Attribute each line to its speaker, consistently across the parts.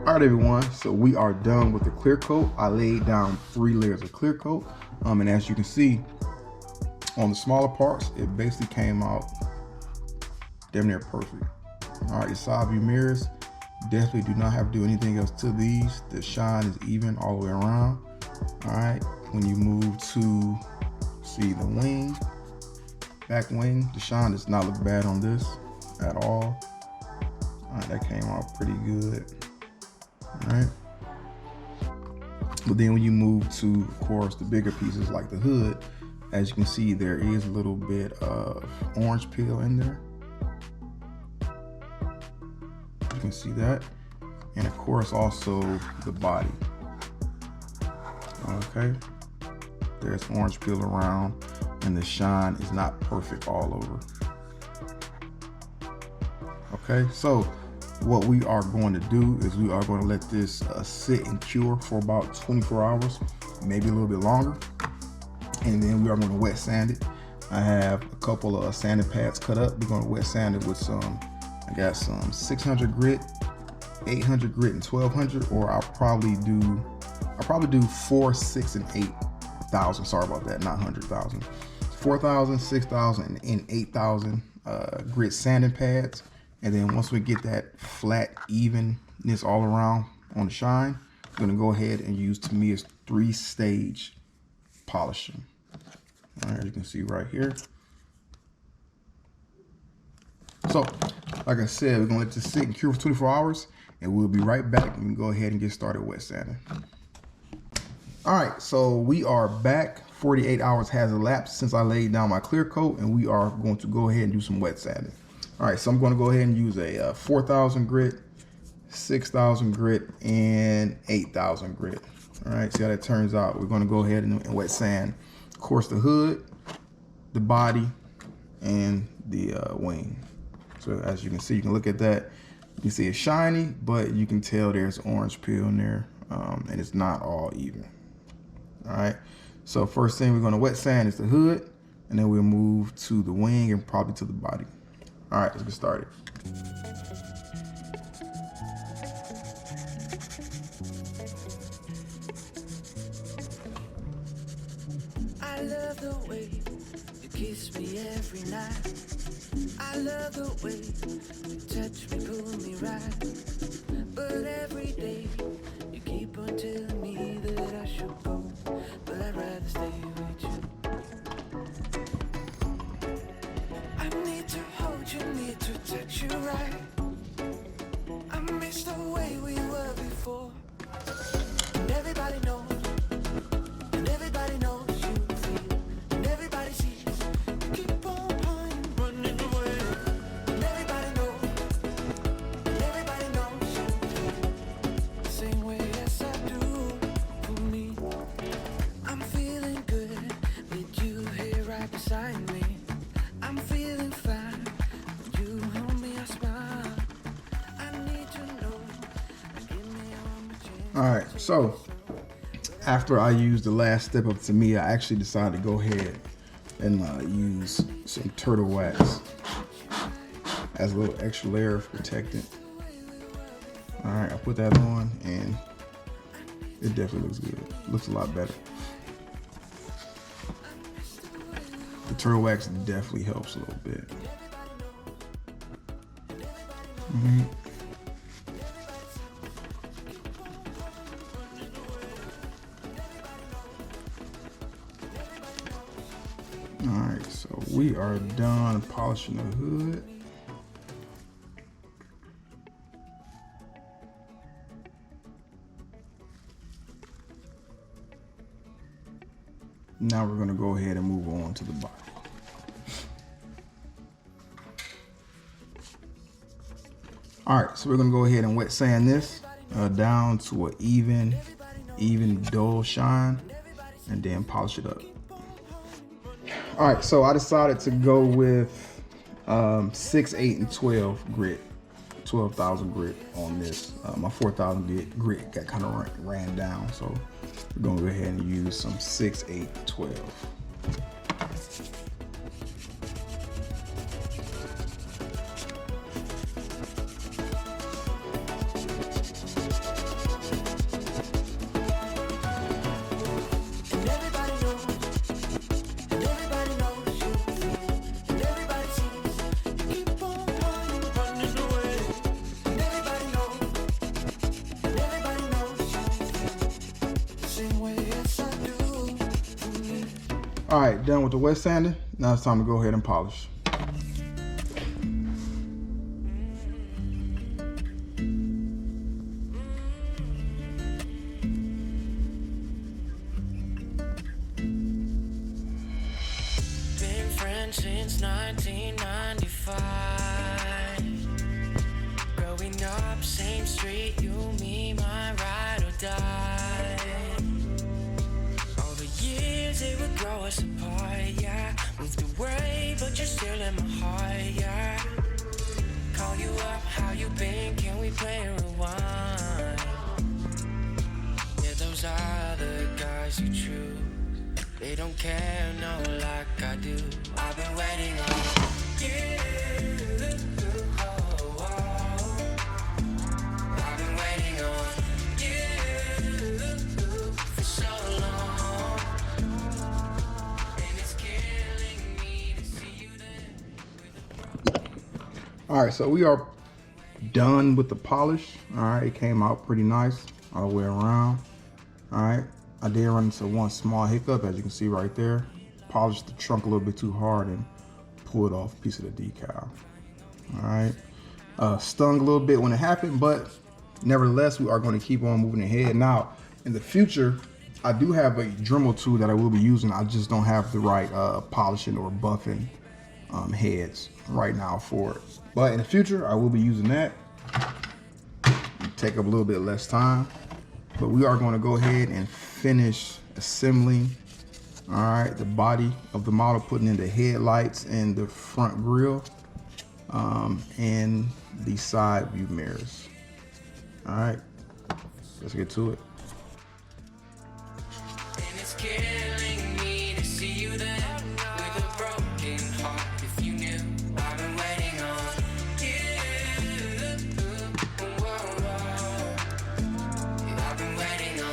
Speaker 1: All right, everyone, so we are done with the clear coat. I laid down 3 layers of clear coat, and as you can see on the smaller parts, it basically came out damn near perfect. All right, the side view mirrors, definitely do not have to do anything else to these. The shine is even all the way around. All right, when you move to see the wing, back wing, the shine does not look bad on this at all. All right, that came out pretty good. All right, but then when you move to, of course, the bigger pieces like the hood, as you can see, there is a little bit of orange peel in there. You can see that, and of course also the body. Okay, there's orange peel around, and the shine is not perfect all over. Okay, so what we are going to do is we are going to let this sit and cure for about 24 hours, maybe a little bit longer, and then we are going to wet sand it. I have a couple of sanding pads cut up. We're going to wet sand it with some, I got some 600 grit, 800 grit, and 1200, or I'll probably do 4, 6, and 8,000. Sorry about that, not 100,000. 4,000, 6,000, and 8,000 grit sanding pads. And then once we get that flat evenness all around on the shine, I'm gonna go ahead and use Tamiya's 3-stage polishing. All right, as you can see right here. So, like I said, we're gonna let this sit and cure for 24 hours, and we'll be right back and we can go ahead and get started wet sanding. All right, so we are back. 48 hours has elapsed since I laid down my clear coat, and we are going to go ahead and do some wet sanding. All right, so I'm going to go ahead and use a 4,000 grit, 6,000 grit, and 8,000 grit. All right, see how that turns out. We're going to go ahead and wet sand, of course, the hood, the body, and the wing. So as you can see, you can look at that. You can see it's shiny, but you can tell there's orange peel in there, and it's not all even. All right, so first thing we're going to wet sand is the hood, and then we'll move to the wing and probably to the body. All right, let's get started.
Speaker 2: I love the way you kiss me every night. I love the way you touch me, pull me right. But every day you keep on telling me that I should go, but I'd rather stay with you. I need to hold you, need to touch you right. I miss the way we were before. And everybody knows, and everybody knows you feel, and everybody sees. You keep on running away. And everybody knows you feel the same way as I do for me. I'm feeling good with you here right beside me. I'm feeling fine. You hold me, I smile. I need to know. Give me all my chance.
Speaker 1: All right, so after I used the last step of Tamiya, I actually decided to go ahead and use some turtle wax as a little extra layer of protectant. All right, I put that on, and it definitely looks good. It looks a lot better. The turtle wax definitely helps a little bit. All right, so we are done polishing the hood. Now we're gonna go ahead and move on to the body. All right, so we're gonna go ahead and wet sand this down to an even dull shine, and then polish it up. All right, so I decided to go with 6, 8, and 12 grit, 12,000 grit on this. My 4,000 grit got kind of ran down, so we're gonna go ahead and use some 6, 8, 12. All right, done with the wet sanding. Now it's time to go ahead and polish.
Speaker 2: Been friends since 1995. Growing up, same street, you, me, my ride or die. All the years they would grow us apart, yeah. Moved away, but you're still in my heart, yeah. Call you up, how you been? Can we play a rewind? Yeah, those are the guys you choose. They don't care, no, like I do. I've been waiting on you. Oh, oh. I've been waiting on you for so long. And it's killing me to see you there.
Speaker 1: All right, so we are done with the polish. All right, it came out pretty nice all the way around. All right, I did run into one small hiccup, as you can see right there. Polished the trunk a little bit too hard and pulled off a piece of the decal. All right, stung a little bit when it happened, but nevertheless, we are going to keep on moving ahead. Now, in the future, I do have a Dremel tool that I will be using. I just don't have the right polishing or buffing heads right now for it. But in the future, I will be using that. Take up a little bit less time. But we are going to go ahead and finish assembling, all right, the body of the model, putting in the headlights and the front grille and the side view mirrors. All right, let's get to it.
Speaker 2: And it's killing me to see you there with a broken heart. If you knew, I've been waiting on you. Whoa, whoa. Yeah, I've been waiting on.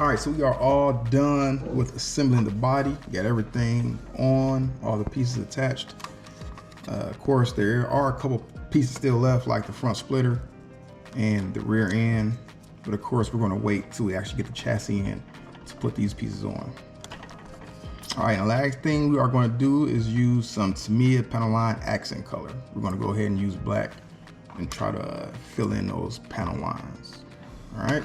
Speaker 1: All right, so we are all done with assembling the body. Got everything on, all the pieces attached. Of course, there are a couple pieces still left, like the front splitter and the rear end. But of course, we're gonna wait till we actually get the chassis in to put these pieces on. All right, and the last thing we are gonna do is use some Tamiya panel line accent color. We're gonna go ahead and use black and try to fill in those panel lines. All right.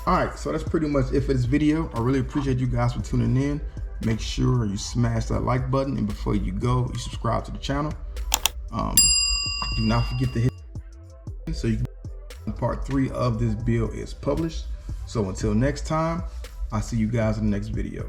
Speaker 1: Alright, so that's pretty much it for this video. I really appreciate you guys for tuning in. Make sure you smash that like button, and before you go, you subscribe to the channel. Do not forget to hit so you can part 3 of this build is published. So until next time, I'll see you guys in the next video.